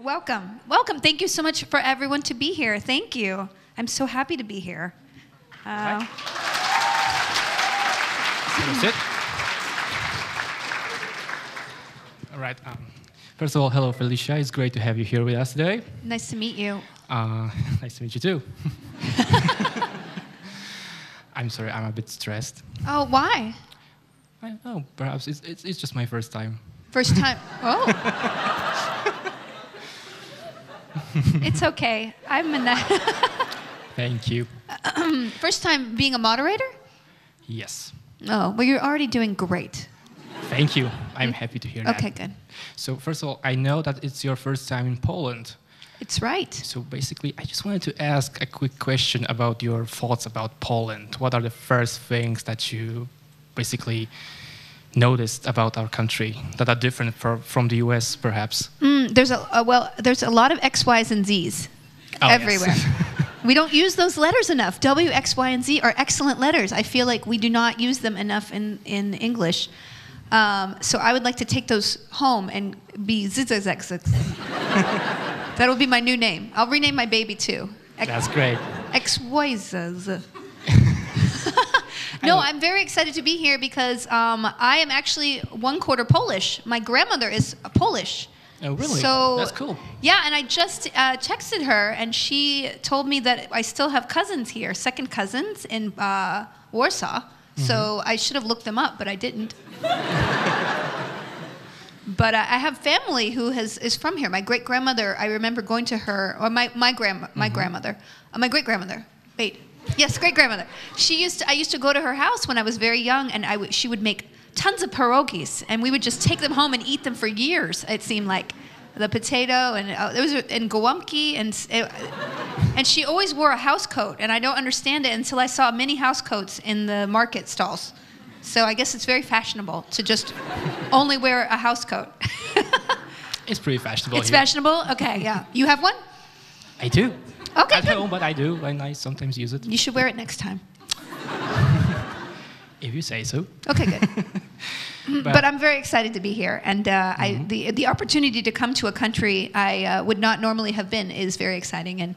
welcome. Welcome. Thank you so much for everyone to be here. Thank you. I'm so happy to be here. Right. Sit. All right. First of all, hello, Felicia. It's great to have you here with us today. Nice to meet you. Nice to meet you too. I'm sorry, I'm a bit stressed. Oh, why? I don't know. Perhaps it's just my first time. First time. Oh. It's okay. I'm in that. Thank you. First time being a moderator? Yes. Oh, well, you're already doing great. Thank you. I'm happy to hear that. Okay, good. So first of all, I know that it's your first time in Poland. It's right. So basically, I just wanted to ask a quick question about your thoughts about Poland. What are the first things that you basically noticed about our country that are different from the US, perhaps? There's a lot of X, Y's, and Z's everywhere. Yes. We don't use those letters enough. W, X, Y, and Z are excellent letters. I feel like we do not use them enough in English. So I would like to take those home and be zzzx. That will be my new name. I'll rename my baby too. That's great. X, Y, Z. No, I'm very excited to be here because I am actually 1/4 Polish. My grandmother is Polish. Oh, really? So, that's cool. Yeah, and I just texted her, and she told me that I still have cousins here, second cousins in Warsaw. So I should have looked them up, but I didn't. But I have family who is from here. My great-grandmother, I remember going to her, or my great-grandmother. Wait, yes, great-grandmother. I used to go to her house when I was very young, and she would make tons of pierogies, and we would just take them home and eat them for years. It seemed like the potato and gołąbki, and she always wore a house coat, and I don't understand it until I saw many house coats in the market stalls. So I guess it's very fashionable to just only wear a house coat. It's pretty fashionable. It's fashionable? Okay, yeah. You have one? I do. Okay, At home, but I do, and I sometimes use it. You should wear it next time. If you say so. Okay, good. But I'm very excited to be here, and the opportunity to come to a country I would not normally have been is very exciting. And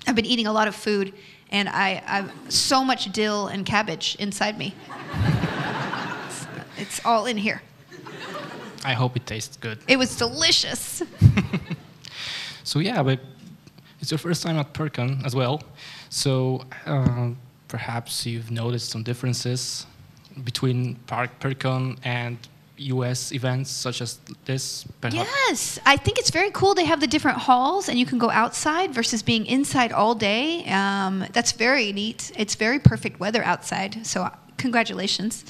I've been eating a lot of food, and I've so much dill and cabbage inside me. It's all in here. I hope it tastes good. It was delicious. So yeah, but it's your first time at Pyrkon as well. So perhaps you've noticed some differences between Pyrkon and US events such as this, perhaps? Yes, I think it's very cool. They have the different halls, and you can go outside versus being inside all day. That's very neat. It's very perfect weather outside, so congratulations.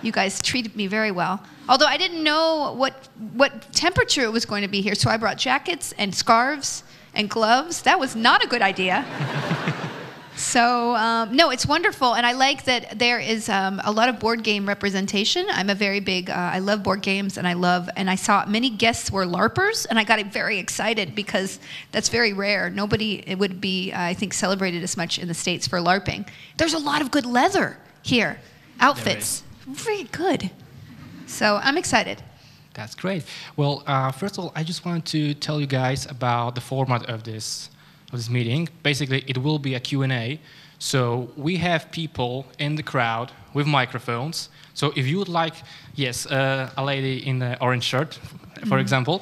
You guys treated me very well. Although I didn't know what temperature it was going to be here, so I brought jackets and scarves and gloves. That was not a good idea. So, no, it's wonderful, and I like that there is a lot of board game representation. I'm a very big, I love board games, and I saw many guests were LARPers, and I got very excited because that's very rare. Nobody would be, I think, celebrated as much in the States for LARPing. There's a lot of good leather here, outfits, very good. So I'm excited. That's great. Well, first of all, I just wanted to tell you guys about the format of this meeting. Basically, it will be a Q&A. So we have people in the crowd with microphones. So if you would like, yes, a lady in the orange shirt, for example,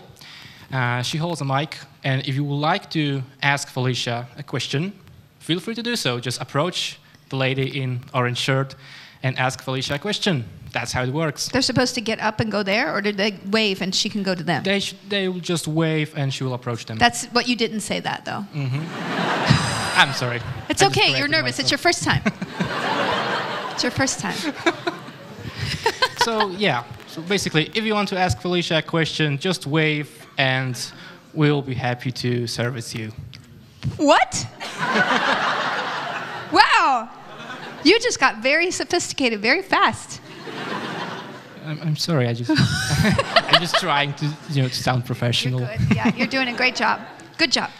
she holds a mic. And if you would like to ask Felicia a question, feel free to do so. Just approach the lady in orange shirt and ask Felicia a question. That's how it works. They're supposed to get up and go there, or did they wave and she can go to them? They will just wave and she will approach them. That's what you didn't say that, though. I'm sorry. It's okay. You're nervous. It's your first time. It's your first time. So, yeah. So basically, if you want to ask Felicia a question, just wave and we'll be happy to service you. What? Wow. You just got very sophisticated very fast. I'm sorry. I'm just trying to, to sound professional. You're good. Yeah, you're doing a great job. Good job.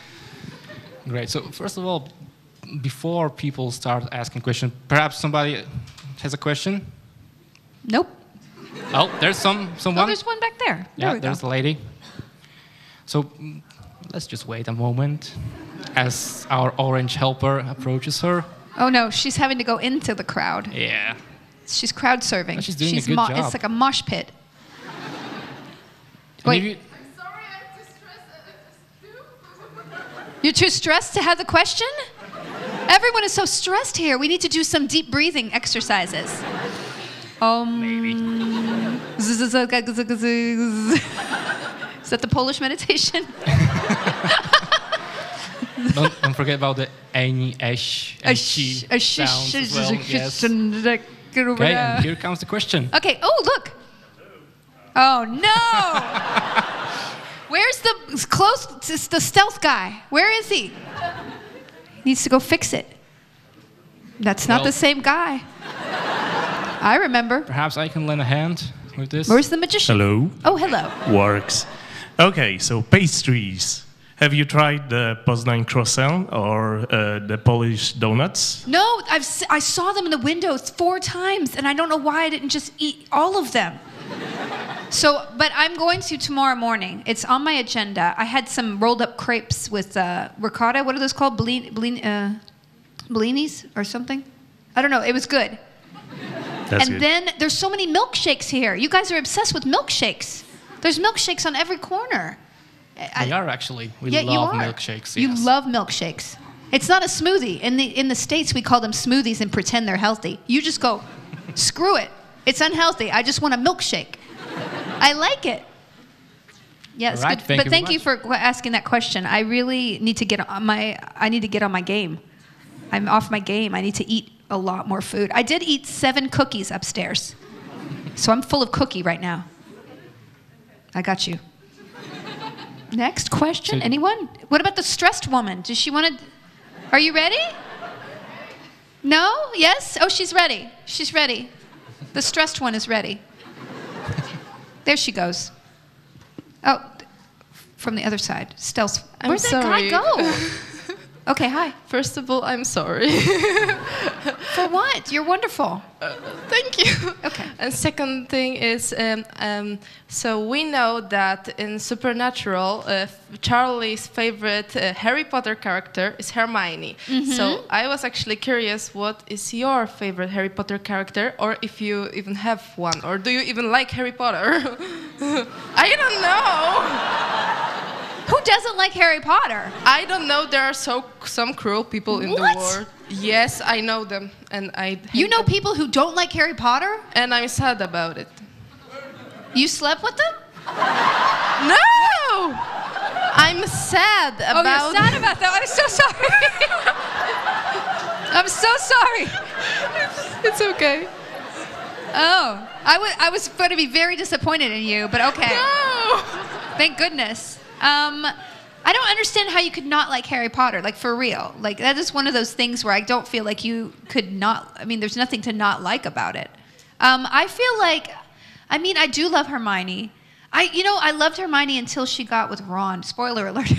Great. So first of all, before people start asking questions, perhaps somebody has a question? Nope. Oh, there's someone. Oh, there's one back there. Yeah, there's a lady. So let's just wait a moment as our orange helper approaches her. Oh no, she's having to go into the crowd. Yeah. She's crowd serving. But she's doing a good job. It's like a mosh pit. And Wait. if you- Sorry, I'm too stressed. You're too stressed to have the question? Everyone is so stressed here. We need to do some deep breathing exercises. Maybe. Is that the Polish meditation? Don't forget about the any, esh, and she sounds as well. Yes. Okay, and here comes the question. Okay, oh, look. Oh, no. Where's the stealth guy? Where is he? He needs to go fix it. That's not Well- the same guy. I remember. Perhaps I can lend a hand with this. Where's the magician? Hello. Oh, hello. Works. Okay, so pastries. Have you tried the Poznań croissant or the Polish donuts? No, I saw them in the windows 4 times, and I don't know why I didn't just eat all of them. So, but I'm going to tomorrow morning. It's on my agenda. I had some rolled up crepes with ricotta. What are those called? Bellinis or something? I don't know. It was good. That's And good. then there's so many milkshakes here. You guys are obsessed with milkshakes. There's milkshakes on every corner. We are actually. We Yeah, love you are. milkshakes. You Yes. love milkshakes. It's not a smoothie. In the States, we call them smoothies and pretend they're healthy. You just go, screw it. It's unhealthy. I just want a milkshake. I like it. Yeah, it's All right, good. thank But you thank very you for asking that question. I really need to get on my game. I'm off my game. I need to eat a lot more food. I did eat 7 cookies upstairs. So I'm full of cookie right now. I got you. Next question. So- Anyone? What about the stressed woman? Does she want to... Are you ready? No? Yes? Oh, she's ready. She's ready. The stressed one is ready. There she goes. Oh, from the other side. Stealth. I'm Where'd that guy sorry. go? Okay, hi. First of all, I'm sorry. For what? You're wonderful. Thank you. Okay. And second thing is, so we know that in Supernatural, Charlie's favorite Harry Potter character is Hermione. So I was actually curious, what is your favorite Harry Potter character, or if you even have one, or do you even like Harry Potter? I don't know. Who doesn't like Harry Potter? I don't know. There are some cruel people in What? the world. Yes, I know them, and I. hate You know them. people who don't like Harry Potter? And I'm sad about it. You slept with them? No, I'm sad Oh, about. you're sad about that. I'm so sorry. I'm so sorry. It's okay. Oh, I was going to be very disappointed in you, but okay. No. Thank goodness. I don't understand how you could not like Harry Potter, like for real. Like that is one of those things where I don't feel like you could not, I mean, there's nothing to not like about it. I feel like, I mean, I do love Hermione. I loved Hermione until she got with Ron. Spoiler alert.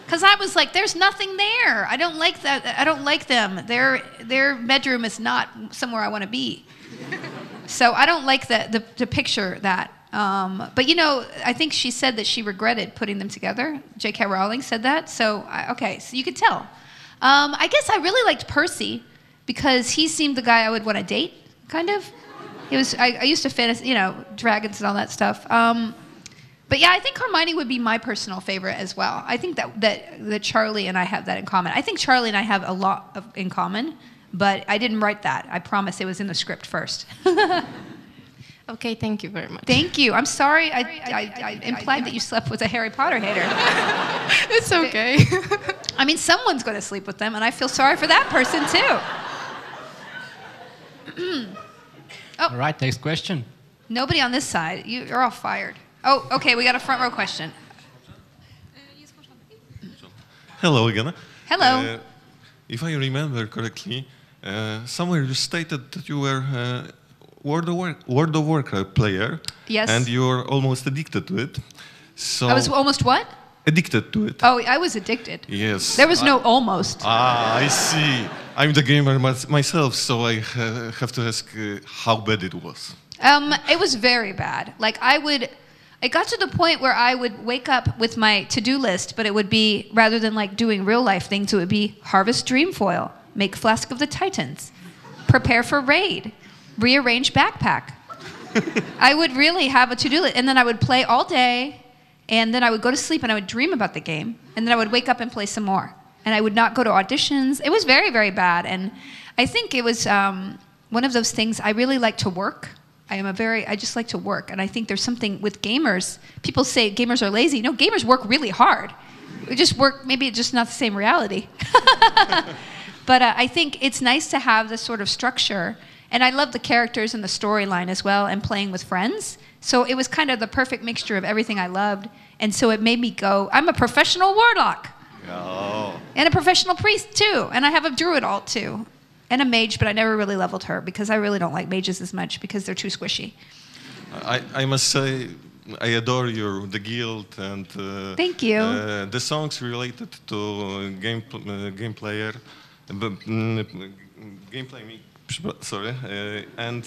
Because I was like, there's nothing there. I don't like that. I don't like them. Their bedroom is not somewhere I want to be. So I don't like the picture that. But I think she said that she regretted putting them together. J.K. Rowling said that. So so you could tell. I guess I really liked Percy because he seemed the guy I would want to date, kind of. He was. I used to fantasy, dragons and all that stuff. But yeah, I think Hermione would be my personal favorite as well. I think that Charlie and I have that in common. I think Charlie and I have a lot in common, but I didn't write that. I promise it was in the script first. Okay, thank you very much. Thank you. I'm sorry. I implied that you slept with a Harry Potter hater. It's okay. I mean, someone's going to sleep with them, and I feel sorry for that person too. All right, next question. Nobody on this side. You're all fired. Oh, okay. We got a front row question. Hello again. Hello. If I remember correctly, somewhere you stated that you were a World of Warcraft player. Yes. And you're almost addicted to it. So I was almost what? addicted to it. Oh, I was addicted. Yes. There was no almost. I see. I'm the gamer myself, so I have to ask how bad it was. It was very bad. Like I It got to the point where I would wake up with my to-do list, but it would be, rather than like doing real life things, it would be harvest dream foil, make flask of the Titans, prepare for raid, rearrange backpack. I would really have a to-do list, and then I would play all day, and then I would go to sleep and I would dream about the game, and then I would wake up and play some more. And I would not go to auditions. It was very, very bad, and I think it was one of those things. I really like to work. I just like to work, and I think there's something with gamers. People say gamers are lazy. No, gamers work really hard. We just work, maybe it's just not the same reality. But I think it's nice to have this sort of structure, and I love the characters and the storyline as well, and playing with friends. So it was kind of the perfect mixture of everything I loved, and so it made me go, I'm a professional warlock. Oh. And a professional priest, too, and I have a druid alt, too. And a mage, but I never really leveled her because I really don't like mages as much because they're too swishy. I must say, I adore the guild and Thank you. The songs related to game player, gameplay. Sorry, and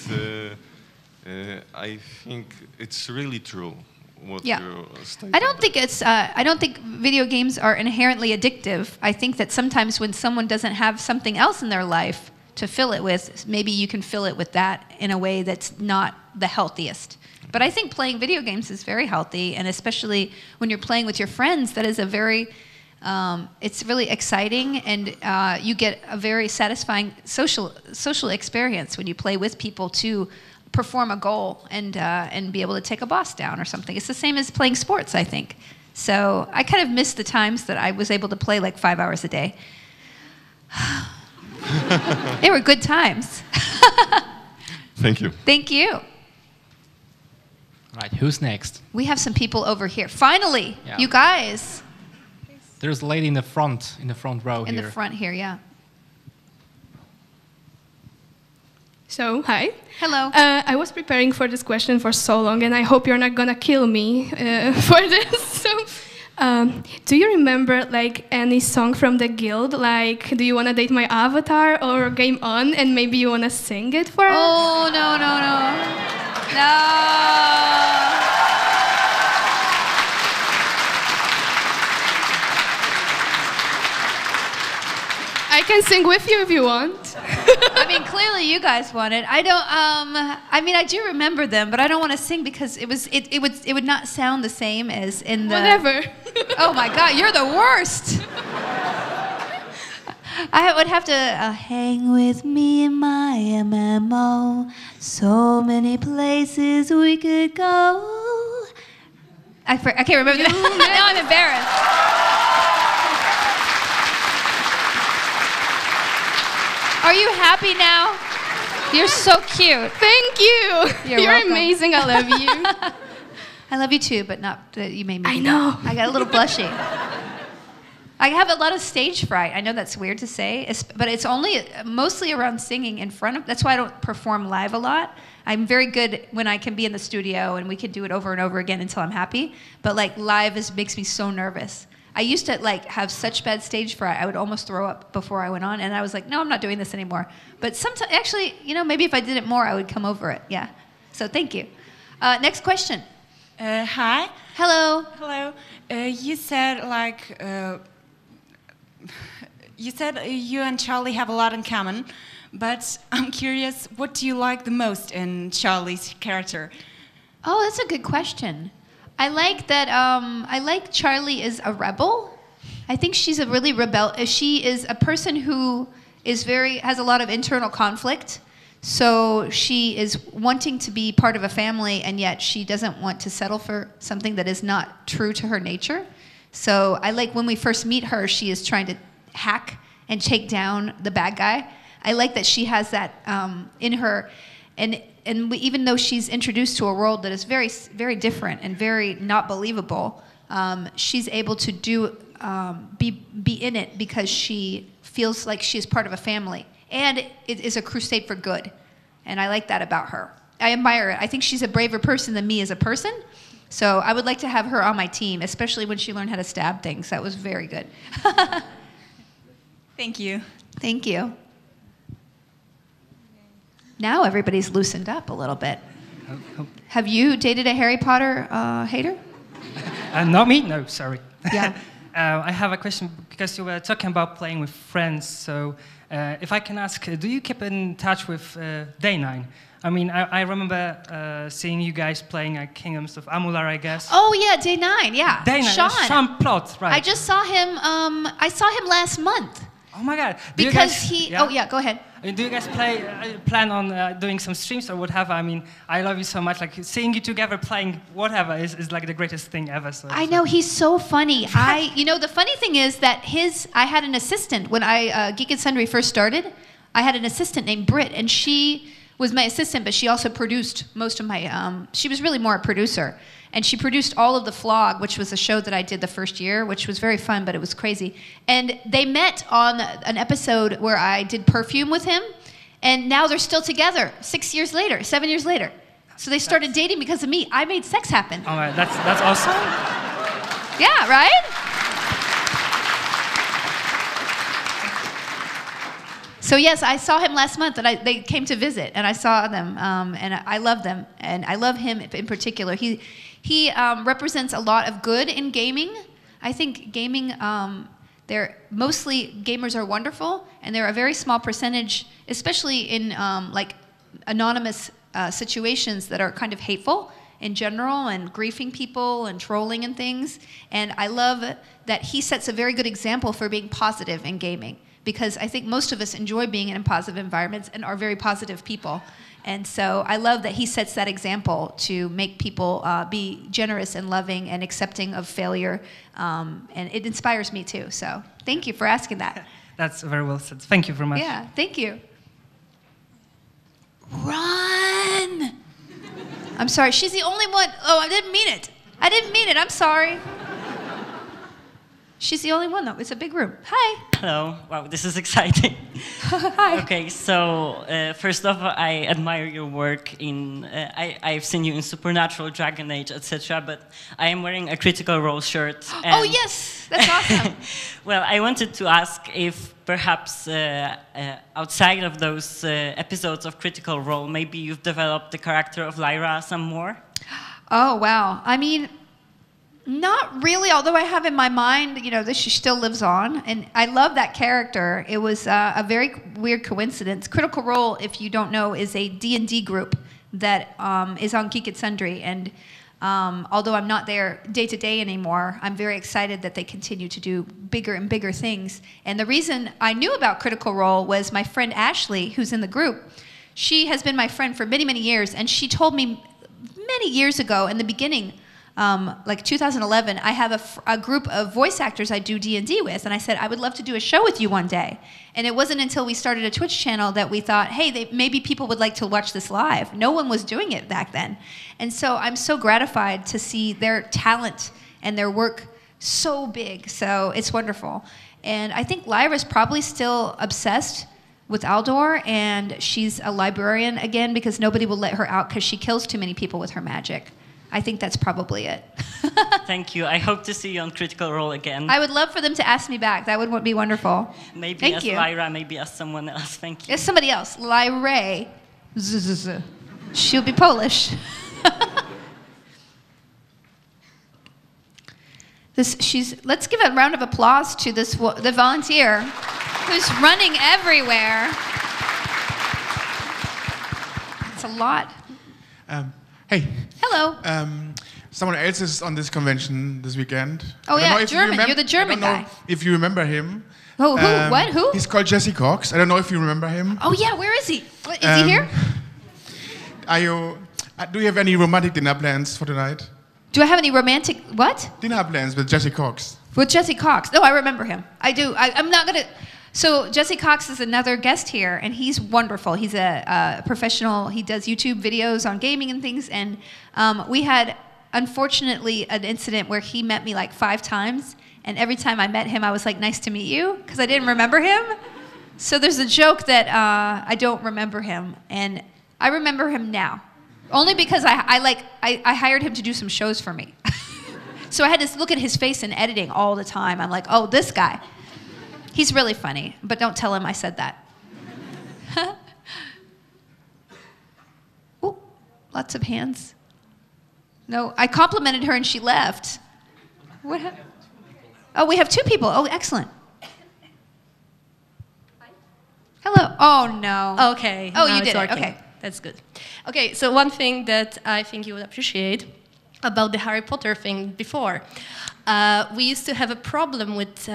I think it's really true. What you stated. I don't think video games are inherently addictive. I think that sometimes when someone doesn't have something else in their life to fill it with, maybe you can fill it with that in a way that's not the healthiest. But I think playing video games is very healthy, and especially when you're playing with your friends, that is a very, it's really exciting, and you get a very satisfying social experience when you play with people to perform a goal and be able to take a boss down or something. It's the same as playing sports, I think. So I kind of miss the times that I was able to play like 5 hours a day. They were good times. Thank you. Thank you. Right, who's next? We have some people over here. Finally, Yeah. you guys. There's a lady in the front row In here. the front here, yeah. So, hi. Hello. I was preparing for this question for so long, and I hope you're not gonna kill me for this. So, do you remember like any song from the guild? Like, do you wanna date my avatar or Game On, and maybe you wanna sing it for us? Oh, no, no, no. No. I can sing with you if you want. I mean, clearly you guys want it. I don't. I mean, I do remember them, but I don't want to sing because it would not sound the same as in the. Whatever. Oh my God, you're the worst. I would have to hang with me in my MMO. So many places we could go. I can't remember. Now I'm embarrassed. Are you happy now? You're so cute. Thank you. You're You're welcome. amazing. I love you. I love you too, but not that you made me. I know. I got a little blushy. I have a lot of stage fright. I know that's weird to say, but it's only mostly around singing in front of. That's why I don't perform live a lot. I'm very good when I can be in the studio and we can do it over and over again until I'm happy. But like live makes me so nervous. I used to like have such bad stage fright, I would almost throw up before I went on, and I was like, no, I'm not doing this anymore. But sometimes, actually, you know, maybe if I did it more, I would come over it. Yeah. So thank you. Next question. Hi. Hello. Hello. You said you and Charlie have a lot in common, but I'm curious, what do you like the most in Charlie's character? Oh, that's a good question. I like that. I like Charlie is a rebel. I think she's a really she is a person who has a lot of internal conflict. So she is wanting to be part of a family, and yet she doesn't want to settle for something that is not true to her nature. So I like when we first meet her, she is trying to hack and take down the bad guy. I like that she has that in her, and even though she's introduced to a world that is very, very different and very not believable, she's able to be in it because she feels like she is part of a family. And it is a crusade for good. And I like that about her. I admire it. I think she's a braver person than me as a person. So I would like to have her on my team, especially when she learned how to stab things. That was very good. Thank you. Thank you. Now everybody's loosened up a little bit. Have you dated a Harry Potter hater? Not me? No, sorry. Yeah. I have a question because you were talking about playing with friends. So if I can ask, do you keep in touch with Day9? I mean, I remember seeing you guys playing at Kingdoms of Amular, I guess. Oh yeah, Day9, yeah. Day9, Sean Plot, right? I just saw him. I saw him last month. Oh my God! Because Oh yeah, go ahead. Do you guys plan on doing some streams or whatever? I mean, I love you so much. Like seeing you together playing whatever is like the greatest thing ever. So, I know, he's so funny. You know, the funny thing is that I had an assistant when Geek and Sundry first started. I had an assistant named Britt, and she was my assistant, but she also produced most of my. She was really more a producer. And she produced all of the Flog, which was a show that I did the first year, which was very fun, but it was crazy. And they met on an episode where I did Perfume with him, and now they're still together 7 years later. So they started dating because of me. I made sex happen. All right, that's awesome. Yeah, right? So yes, I saw him last month, and they came to visit, and I saw them, and I love them, and I love him in particular. He represents a lot of good in gaming. I think gaming, mostly gamers are wonderful, and they're a very small percentage, especially in like anonymous situations that are kind of hateful in general, and griefing people and trolling and things. And I love that he sets a very good example for being positive in gaming, because I think most of us enjoy being in positive environments and are very positive people. And so I love that he sets that example to make people be generous and loving and accepting of failure. And it inspires me too. So thank you for asking that. That's very well said. Thank you very much. Yeah, thank you. Run! I'm sorry, she's the only one. Oh, I didn't mean it. I'm sorry. She's the only one, though. It's a big room. Hi. Hello. Wow, this is exciting. Hi. Okay, so first off, I admire your work in. I've seen you in Supernatural, Dragon Age, etc. But I am wearing a Critical Role shirt. Oh yes, that's awesome. Well, I wanted to ask if perhaps outside of those episodes of Critical Role, maybe you've developed the character of Lyra some more. Oh wow. I mean, not really, although I have in my mind, you know, that she still lives on. And I love that character. It was a very weird coincidence. Critical Role, if you don't know, is a D&D group that is on Geek and Sundry. And although I'm not there day to day anymore, I'm very excited that they continue to do bigger and bigger things. And the reason I knew about Critical Role was my friend Ashley, who's in the group. She has been my friend for many, many years. And she told me many years ago in the beginning, like 2011, I have a group of voice actors I do D&D with, and I said, I would love to do a show with you one day. And it wasn't until we started a Twitch channel that we thought, hey, maybe people would like to watch this live. No one was doing it back then. And so I'm so gratified to see their talent and their work so big. So it's wonderful. And I think Lyra's probably still obsessed with Aldor, and she's a librarian again because nobody will let her out because she kills too many people with her magic. I think that's probably it. Thank you. I hope to see you on Critical Role again. I would love for them to ask me back. That would be wonderful. Maybe Thank as you. Lyra, maybe as someone else. Thank you. As somebody else. Lyra. She'll be Polish. Let's give a round of applause to the volunteer who's running everywhere. It's a lot. Hey. Hello. Someone else is on this convention this weekend. Oh yeah, German. You're the German guy. I don't know if you remember him. Oh, who? What? Who? He's called Jesse Cox. I don't know if you remember him. Oh yeah, where is he? Is he here? Do you have any romantic dinner plans for tonight? Do I have any romantic what? Dinner plans with Jesse Cox. With Jesse Cox? No, I remember him. I do. I'm not gonna. So Jesse Cox is another guest here, and he's wonderful. He's a professional. He does YouTube videos on gaming and things. And we had, unfortunately, an incident where he met me like 5 times, and every time I met him, I was like, "Nice to meet you," because I didn't remember him. So there's a joke that I don't remember him, and I remember him now, only because I hired him to do some shows for me. So I had to look at his face in editing all the time. I'm like, "Oh, this guy." He's really funny, but don't tell him I said that. Ooh, Lots of hands. No, I complimented her and she left. What happened? Oh, we have 2 people. Oh, excellent. Hello. Oh, no. Okay. Oh, now you did it's it. working. Okay. That's good. Okay, so one thing that I think you would appreciate about the Harry Potter thing before, we used to have a problem with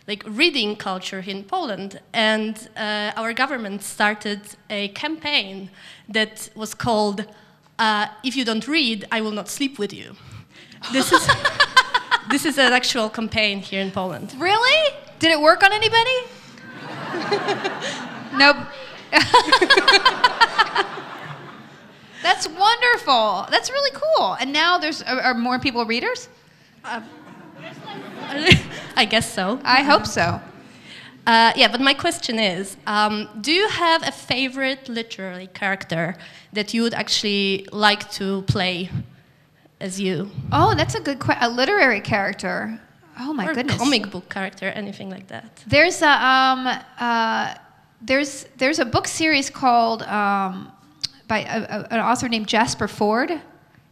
like reading culture in Poland, and our government started a campaign that was called "If you don't read, I will not sleep with you." This is an actual campaign here in Poland. Really? Did it work on anybody? Nope. That's wonderful. That's really cool. And now are more people readers? I guess so. I hope so. Yeah, but my question is, do you have a favorite literary character that you would actually like to play as you? Oh, that's a good question. A literary character. Oh my goodness. A comic book character, anything like that. There's a book series called by an author named Jasper Fforde.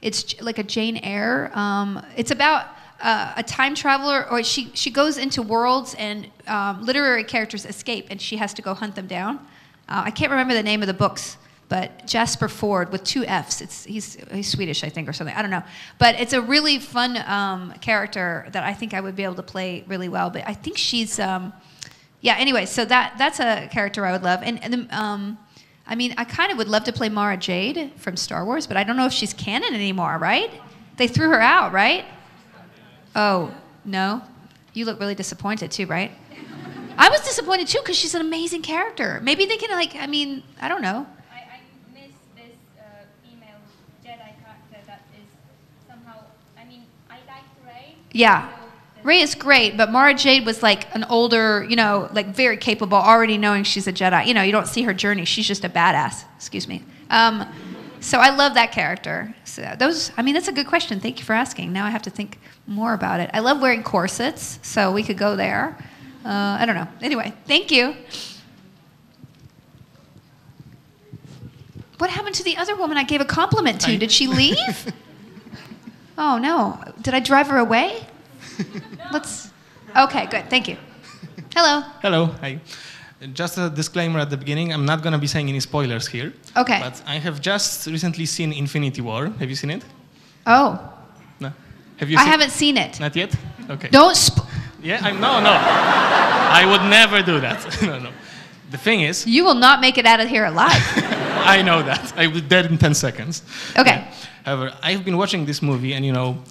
It's like a Jane Eyre. It's about a time traveler, or she goes into worlds and literary characters escape, and she has to go hunt them down. I can't remember the name of the books, but Jasper Fforde with 2 Fs. He's Swedish, I think, or something. I don't know. But it's a really fun character that I think I would be able to play really well. But I think she's, yeah. Anyway, so that's a character I would love. And I mean, I kind of would love to play Mara Jade from Star Wars, but I don't know if she's canon anymore, right? They threw her out, right? Oh, no? You look really disappointed too, right? I was disappointed too because she's an amazing character. Maybe they can, like, I mean, I don't know. I miss this female Jedi character that is somehow, I mean, I like Rey. Yeah. Rey is great, but Mara Jade was like an older, you know, like very capable, already knowing she's a Jedi. You know, you don't see her journey. She's just a badass. Excuse me. So I love that character. So I mean, that's a good question. Thank you for asking. Now I have to think more about it. I love wearing corsets, so we could go there. I don't know. Anyway, thank you. What happened to the other woman I gave a compliment to? Did she leave? Oh, no. Did I drive her away? Okay, good. Thank you. Hello. Hello. Hi. Just a disclaimer at the beginning. I'm not going to be saying any spoilers here. Okay. But I have just recently seen Infinity War. Have you seen it? Oh. No. Have you? I haven't seen it. Not yet? Okay. Don't Yeah, no. I would never do that. No. The thing is... You will not make it out of here alive. I know that. I will be dead in 10 seconds. Okay. Yeah. However, I've been watching this movie, and you know,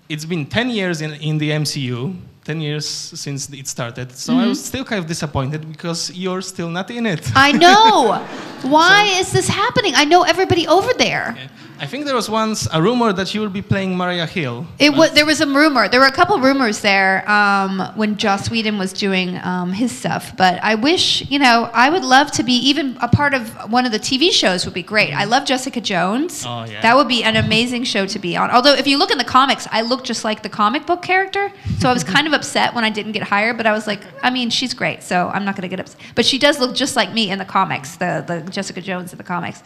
it's been 10 years in the MCU, 10 years since it started, so I was still kind of disappointed because you're still not in it. I know! Why is this happening? I know everybody over there. Yeah. I think there was once a rumor that you will be playing Maria Hill. There was a rumor. There were a couple rumors there when Joss Whedon was doing his stuff. But I wish, you know, I would love to be even a part of one of the TV shows would be great. I love Jessica Jones. Oh, yeah. That would be an amazing show to be on. Although if you look in the comics, I look just like the comic book character. So I was kind of upset when I didn't get hired. But I was like, I mean, she's great, so I'm not going to get upset. But she does look just like me in the comics, the Jessica Jones in the comics.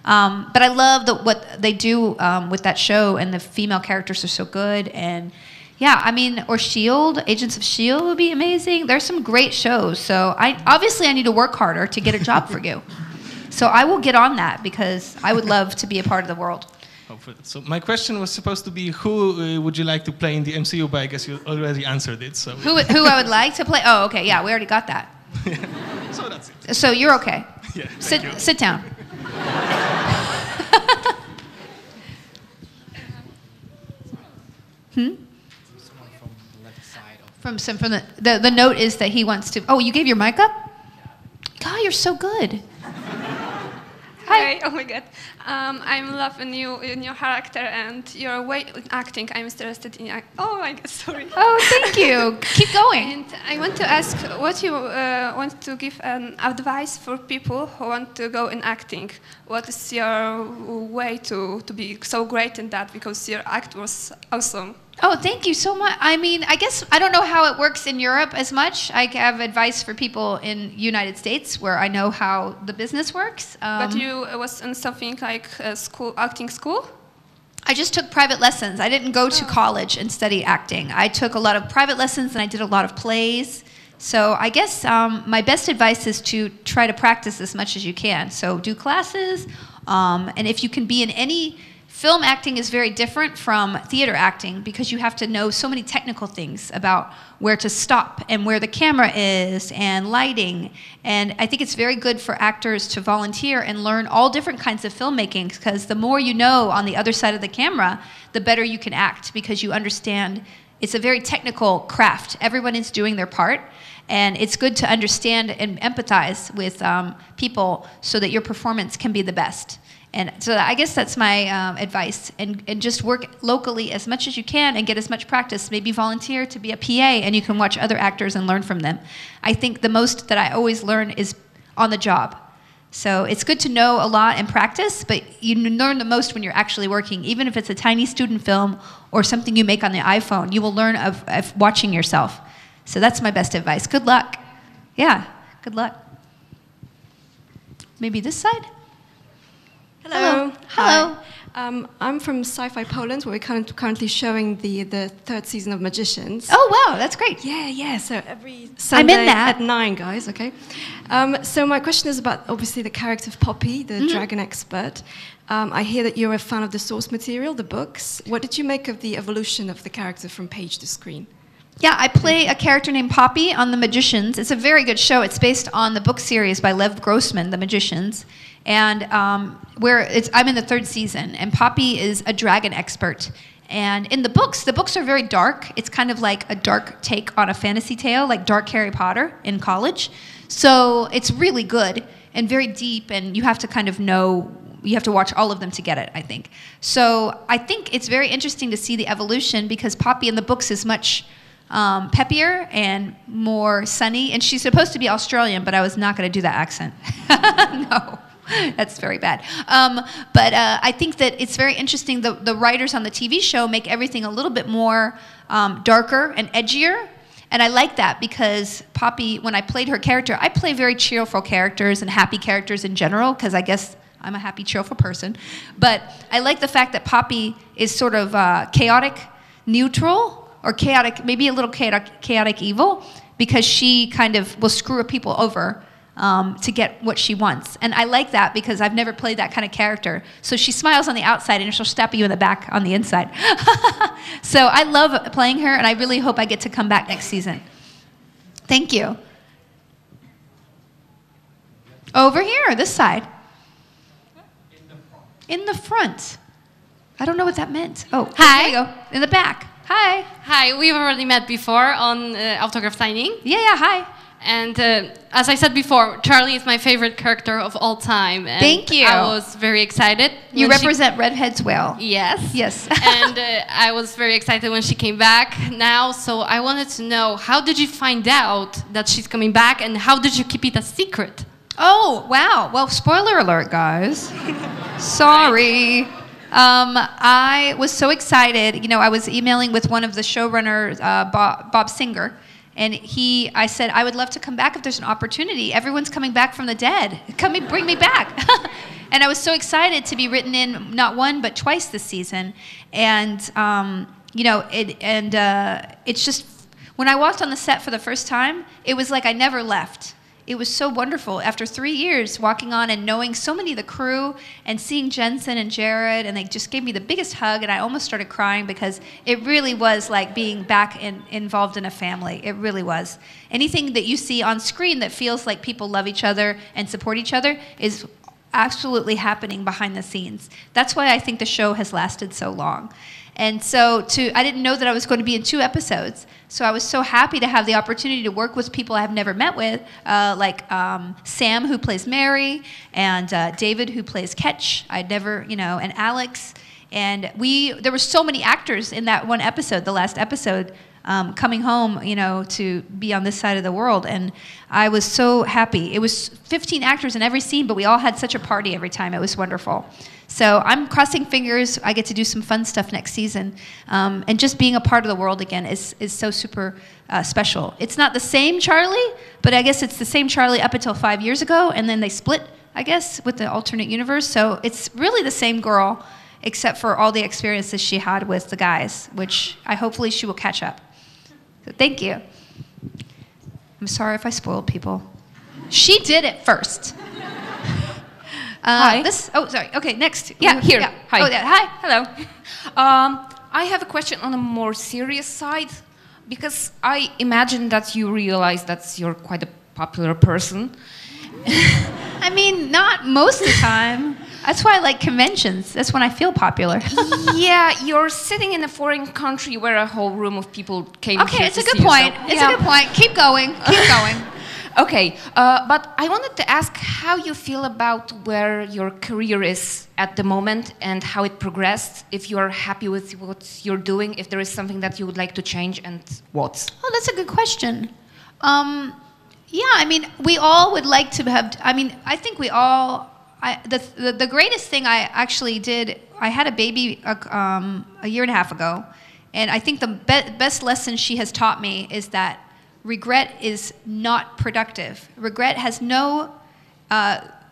But I love what they do with that show, and the female characters are so good. And yeah, I mean, or S.H.I.E.L.D., Agents of S.H.I.E.L.D. would be amazing. There's some great shows. So obviously I need to work harder to get a job for you. So I will get on that because I would love to be a part of the world. So my question was supposed to be who would you like to play in the MCU, but I guess you already answered it. So who I would like to play? Oh, okay, yeah, we already got that. So that's it. So you're okay. Yeah, sit down. From the note is that he wants to. Oh, you gave your mic up? God, you're so good. Hi. Oh my God. I'm loving your character and your way in acting. I'm interested in. Oh my God, sorry. Oh, thank you. Keep going. And I want to ask what you want to give an advice for people who want to go in acting. What is your way to be so great in that? Because your act was awesome. Oh, thank you so much. I mean, I guess I don't know how it works in Europe as much. I have advice for people in United States where I know how the business works. But you was in something like school, acting school? I just took private lessons. I didn't go to college and study acting. I took a lot of private lessons and I did a lot of plays. So I guess my best advice is to try to practice as much as you can. So do classes, and if you can be in any... Film acting is very different from theater acting because you have to know so many technical things about where to stop and where the camera is and lighting. And I think it's very good for actors to volunteer and learn all different kinds of filmmaking because the more you know on the other side of the camera, the better you can act because you understand it's a very technical craft. Everyone is doing their part. And it's good to understand and empathize with people so that your performance can be the best. And so I guess that's my advice. And just work locally as much as you can and get as much practice. Maybe volunteer to be a PA and you can watch other actors and learn from them. I think the most that I always learn is on the job. So it's good to know a lot and practice, but you learn the most when you're actually working. Even if it's a tiny student film or something you make on the iPhone, you will learn of watching yourself. So that's my best advice. Good luck. Yeah, good luck. Maybe this side? Hello. Hello. I'm from Sci-Fi Poland, where we're currently showing the third season of Magicians. Oh, wow, that's great. Yeah, so every Sunday at 9, guys, okay? So my question is about, obviously, the character of Poppy, the dragon expert. I hear that you're a fan of the source material, the books. What did you make of the evolution of the character from page to screen? Yeah, I play a character named Poppy on The Magicians. It's a very good show. It's based on the book series by Lev Grossman, The Magicians. And I'm in the 3rd season, and Poppy is a dragon expert. And in the books are very dark. It's kind of like a dark take on a fantasy tale, like Dark Harry Potter in college. So it's really good and very deep, and you have to kind of know, you have to watch all of them to get it, I think. So I think it's very interesting to see the evolution because Poppy in the books is much peppier and more sunny. And she's supposed to be Australian, but I was not going to do that accent. No. That's very bad. But I think that it's very interesting. The writers on the TV show make everything a little bit more darker and edgier. And I like that because Poppy, when I played her character, I play very cheerful characters and happy characters in general because I guess I'm a happy, cheerful person. But I like the fact that Poppy is sort of chaotic, neutral, or chaotic, maybe a little chaotic evil because she kind of will screw people over to get what she wants. And I like that because I've never played that kind of character. So she smiles on the outside and she'll stab you in the back on the inside. So I love playing her and I really hope I get to come back next season. Thank you. Over here, this side. In the front. I don't know what that meant. Oh, hi. There you go. In the back. Hi. Hi, we've already met before on autograph signing. Yeah, hi. And as I said before, Charlie is my favorite character of all time. And thank you. I was very excited. You represent Redheads well. Yes. Yes. And I was very excited when she came back now. So I wanted to know, how did you find out that she's coming back and how did you keep it a secret? Oh, wow. Well, spoiler alert, guys. Sorry. I was so excited. You know, I was emailing with one of the showrunners, Bob Singer. And I said, I would love to come back if there's an opportunity. Everyone's coming back from the dead. Bring me back. And I was so excited to be written in not one, but twice this season. And, you know, it's just, when I walked on the set for the first time, it was like I never left. It was so wonderful. After 3 years walking on and knowing so many of the crew and seeing Jensen and Jared, and they just gave me the biggest hug, and I almost started crying because it really was like being back involved in a family. It really was. Anything that you see on screen that feels like people love each other and support each other is absolutely happening behind the scenes. That's why I think the show has lasted so long. And so I didn't know that I was going to be in 2 episodes. So I was so happy to have the opportunity to work with people I have never met with, like Sam, who plays Mary, and David, who plays Ketch. I'd never, you know, and Alex. And there were so many actors in that one episode, the last episode. coming home, you know, to be on this side of the world. And I was so happy. It was 15 actors in every scene, but we all had such a party every time. It was wonderful. So I'm crossing fingers. I get to do some fun stuff next season. And just being a part of the world again is so super special. It's not the same Charlie, but I guess it's the same Charlie up until 5 years ago, and then they split, I guess, with the alternate universe. So it's really the same girl, except for all the experiences she had with the guys, which hopefully she will catch up. So thank you. I'm sorry if I spoiled people. She did it first. Hi. Oh, sorry. Okay, next. Yeah, here. Yeah. Hi. Oh, yeah. Hi. Hello. I have a question on a more serious side, because I imagine that you realize that you're quite a popular person. I mean, not most of the time. That's why I like conventions. That's when I feel popular. Yeah, you're sitting in a foreign country where a whole room of people came here to see you. Okay, it's a good point. It's a good point. Keep going. Keep going. Okay, but I wanted to ask how you feel about where your career is at the moment and how it progressed, if you are happy with what you're doing, if there is something that you would like to change, and what? Oh, that's a good question. Yeah, I mean, we all would like to have, I mean, I think we all, the greatest thing I actually did, I had a baby a year and a half ago, and I think the best lesson she has taught me is that regret is not productive. Regret has no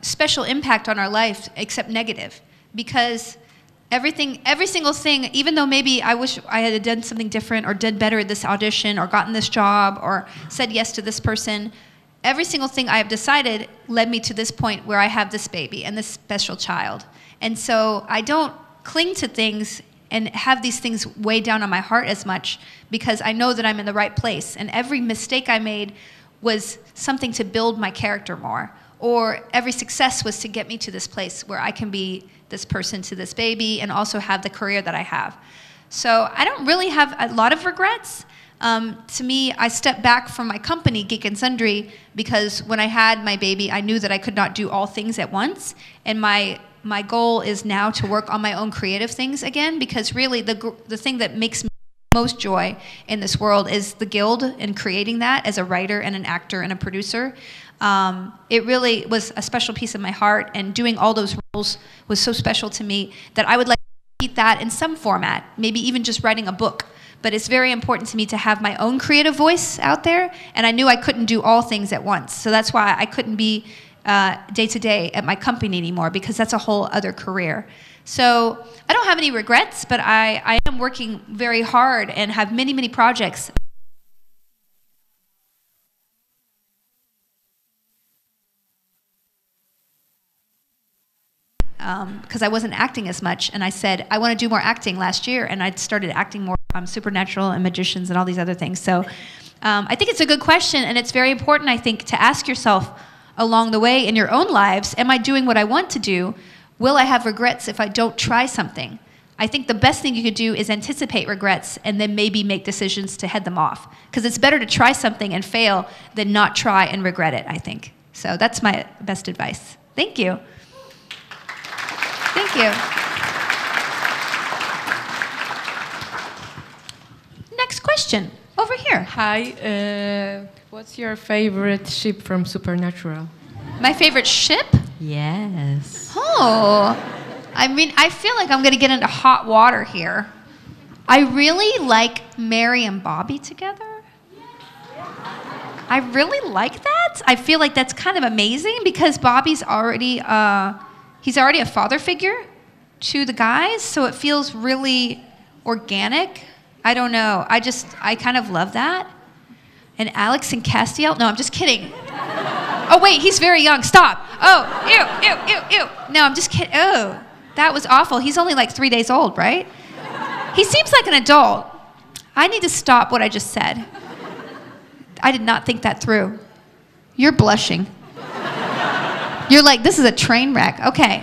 special impact on our life except negative, because every single thing, even though maybe I wish I had done something different or did better at this audition or gotten this job or said yes to this person, every single thing I have decided led me to this point where I have this baby and this special child. And so I don't cling to things and have these things weigh down on my heart as much, because I know that I'm in the right place. And every mistake I made was something to build my character more. Or every success was to get me to this place where I can be this person to this baby and also have the career that I have. So I don't really have a lot of regrets. To me, I stepped back from my company, Geek and Sundry, because when I had my baby, I knew that I could not do all things at once. And my goal is now to work on my own creative things again, because really the thing that makes me most joy in this world is the guild and creating that as a writer and an actor and a producer. It really was a special piece of my heart, and doing all those roles was so special to me that I would like to repeat that in some format, maybe even just writing a book. But it's very important to me to have my own creative voice out there, and I knew I couldn't do all things at once. So that's why I couldn't be day-to-day at my company anymore, because that's a whole other career. So I don't have any regrets, but I am working very hard and have many, many projects. Because I wasn't acting as much, and I said, I want to do more acting last year, and I started acting more Supernatural and Magicians and all these other things. So I think it's a good question, and it's very important, I think, to ask yourself along the way in your own lives, am I doing what I want to do? Will I have regrets if I don't try something? I think the best thing you could do is anticipate regrets and then maybe make decisions to head them off. Because it's better to try something and fail than not try and regret it, I think. So that's my best advice. Thank you. Thank you. Next question, over here. Hi, what's your favorite ship from Supernatural? My favorite ship? Yes. Oh, I mean, I feel like I'm going to get into hot water here. I really like Mary and Bobby together. I really like that. I feel like that's kind of amazing, because Bobby's already... he's already a father figure to the guys, so it feels really organic. I don't know. I kind of love that. And Alex and Castiel? No, I'm just kidding. Oh, wait, he's very young. Stop. Oh, ew, ew, ew, ew. No, I'm just kidding. Oh, that was awful. He's only like 3 days old, right? He seems like an adult. I need to stop what I just said. I did not think that through. You're blushing. You're like, this is a train wreck. Okay.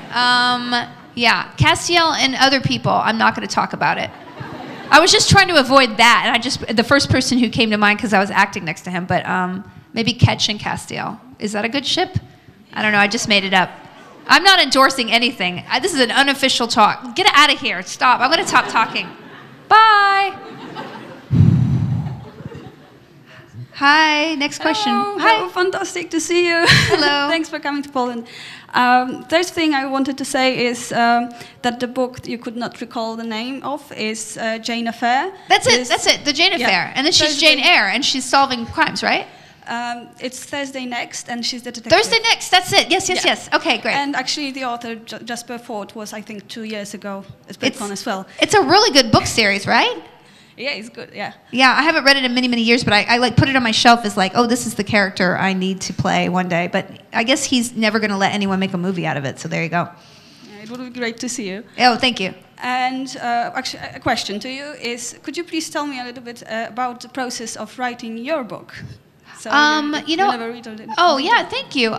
Yeah, Castiel and other people, I'm not going to talk about it. I was just trying to avoid that, and the first person who came to mind because I was acting next to him, but maybe Ketch and Castiel. Is that a good ship? I don't know, I just made it up. I'm not endorsing anything. This is an unofficial talk. Get out of here, stop. I'm going to stop talking. Bye. Hi, next question. Hi, fantastic to see you. Hello. Thanks for coming to Poland. First thing I wanted to say is that the book you could not recall the name of is Jane Affair. That's it, the Jane Affair. And then she's Jane Eyre, and she's solving crimes, right? It's Thursday Next, and she's the detective. Thursday Next, that's it. Yes. Okay, great. And actually, the author, Jasper Ford, was, I think, 2 years ago at Pyrkone as well. It's a really good book series, right? Yeah, it's good, yeah. Yeah, I haven't read it in many, many years, but I like put it on my shelf as like, oh, this is the character I need to play one day. But I guess he's never going to let anyone make a movie out of it, so there you go. Yeah, it would be great to see you. Oh, thank you. And actually, a question to you is, could you please tell me a little bit about the process of writing your book? So you know, thank you.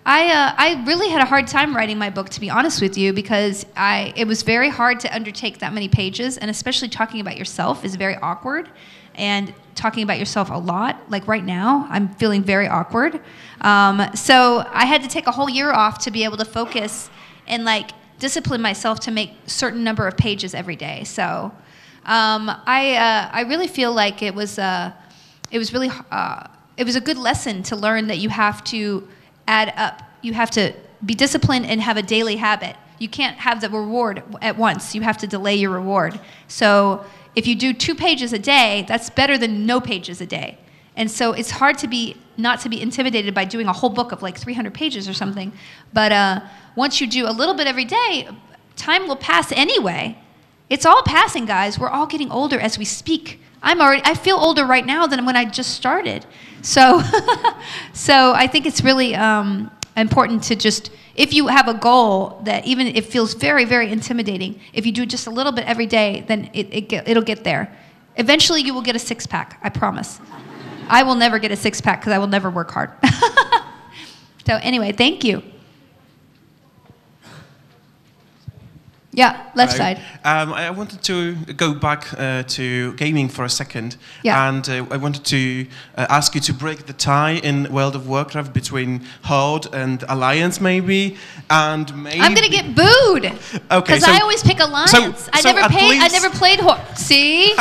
I really had a hard time writing my book, to be honest with you, because it was very hard to undertake that many pages, and especially talking about yourself is very awkward, and talking about yourself a lot, like right now, I'm feeling very awkward. So I had to take a whole year off to be able to focus and like discipline myself to make a certain number of pages every day. So I really feel like it was a good lesson to learn that you have to add up. You have to be disciplined and have a daily habit. You can't have the reward at once. You have to delay your reward. So if you do 2 pages a day, that's better than no pages a day. And so it's hard to not to be intimidated by doing a whole book of like 300 pages or something. But once you do a little bit every day, time will pass anyway. It's all passing, guys. We're all getting older as we speak. I feel older right now than when I just started. So, so I think it's really important to just, if you have a goal that even it feels very, very intimidating, if you do just a little bit every day, then it'll get there. Eventually you will get a 6-pack, I promise. I will never get a 6-pack because I will never work hard. So anyway, thank you. Yeah, left side. I wanted to go back to gaming for a second. Yeah. And I wanted to ask you to break the tie in World of Warcraft between Horde and Alliance, maybe. And maybe I'm gonna get booed. Okay. Because I always pick Alliance. I never played Horde. See?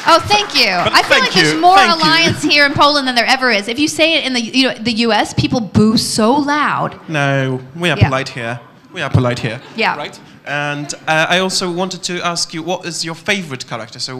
Oh, thank you. I feel like there's more Alliance here in Poland than there ever is. If you say it in the U.S., people boo so loud. No, we are polite here. We are polite here. Yeah. Right. And I also wanted to ask you, what is your favorite character? So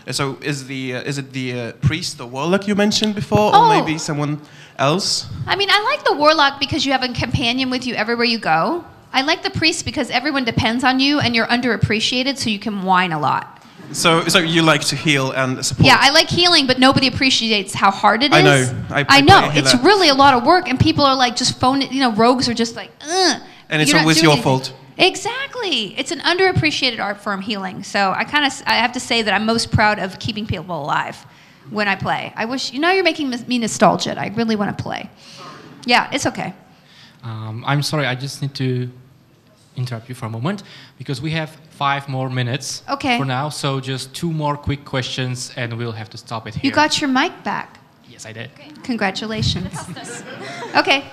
is it the priest or warlock you mentioned before, or maybe someone else? I mean, I like the warlock because you have a companion with you everywhere you go. I like the priest because everyone depends on you and you're underappreciated, so you can whine a lot. So you like to heal and support? Yeah, I like healing, but nobody appreciates how hard it is. I know. I know. It's really a lot of work, and people are like just phone it. Rogues are just like, ugh. And it's always your fault. Exactly. It's an underappreciated art form, healing. So I have to say that I'm most proud of keeping people alive when I play. I wish, you're making me nostalgic. I really want to play. Yeah, it's okay. I'm sorry, I just need to interrupt you for a moment because we have 5 more minutes for now. So just 2 more quick questions and we'll have to stop it here. You got your mic back. Yes, I did. Okay. Congratulations. Okay,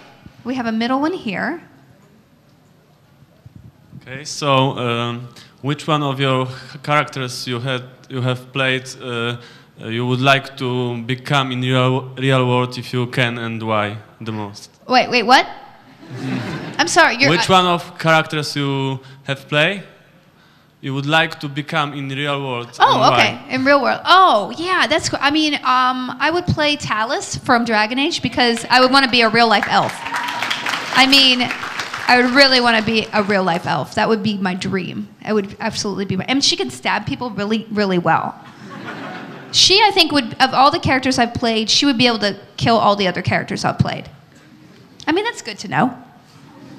we have a middle one here. Okay, so which one of your characters you have played you would like to become in real world if you can, and why the most? Wait, what? I'm sorry. Which one of characters you have played you would like to become in real world? Oh, okay, in real world. Oh, yeah, that's cool. I mean, I would play Talus from Dragon Age because I would want to be a real life elf. I mean, I would really want to be a real life elf. That would be my dream. It would absolutely be and she can stab people really, really well. She, I think, would, of all the characters I've played, she would be able to kill all the other characters I've played. I mean, that's good to know.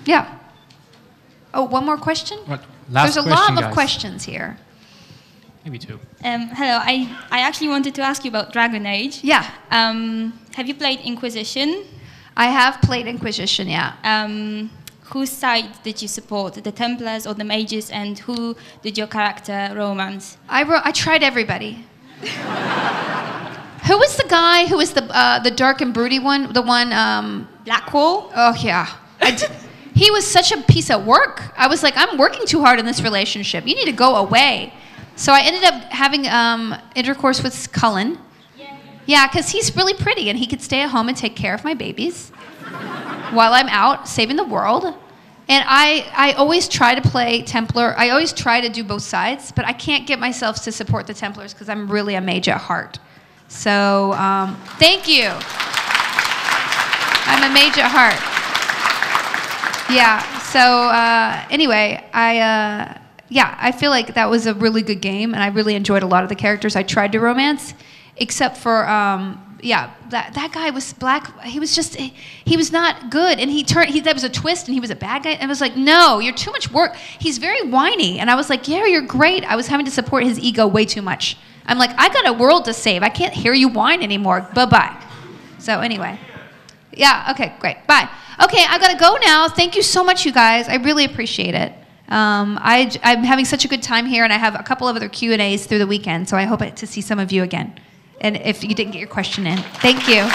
Yeah. Oh, one more question? There's a lot of questions here. Maybe 2. Hello, I actually wanted to ask you about Dragon Age. Yeah. Have you played Inquisition? I have played Inquisition, yeah. Whose side did you support, the Templars or the Mages, and who did your character romance? I tried everybody. Who was the guy who was the dark and broody one? The one... Blackwall? Oh, yeah. He was such a piece of work. I was like, I'm working too hard in this relationship. You need to go away. So I ended up having intercourse with Cullen, Yeah, because he's really pretty, and he could stay at home and take care of my babies while I'm out saving the world. And I always try to play Templar. I always try to do both sides, but I can't get myself to support the Templars because I'm really a mage at heart. So thank you. I'm a mage at heart. Yeah. So anyway, I feel like that was a really good game, and I really enjoyed a lot of the characters I tried to romance, except for that guy was black. He was not good, and that was a twist, and he was a bad guy. And I was like, no, you're too much work. He's very whiny, and I was like, yeah, you're great. I was having to support his ego way too much. I'm like, I got a world to save. I can't hear you whine anymore. Bye-bye. So anyway, yeah, okay, great, bye. Okay, I gotta go now. Thank you so much, you guys. I really appreciate it. I'm having such a good time here, and I have a couple of other Q&As through the weekend, so I hope to see some of you again. And if you didn't get your question in, thank you.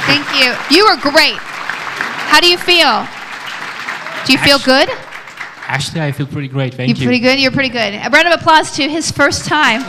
Thank you. You were great. How do you feel? Do you feel good? Actually, I feel pretty great. Thank you. You're pretty good? You're pretty good. A round of applause to his first time.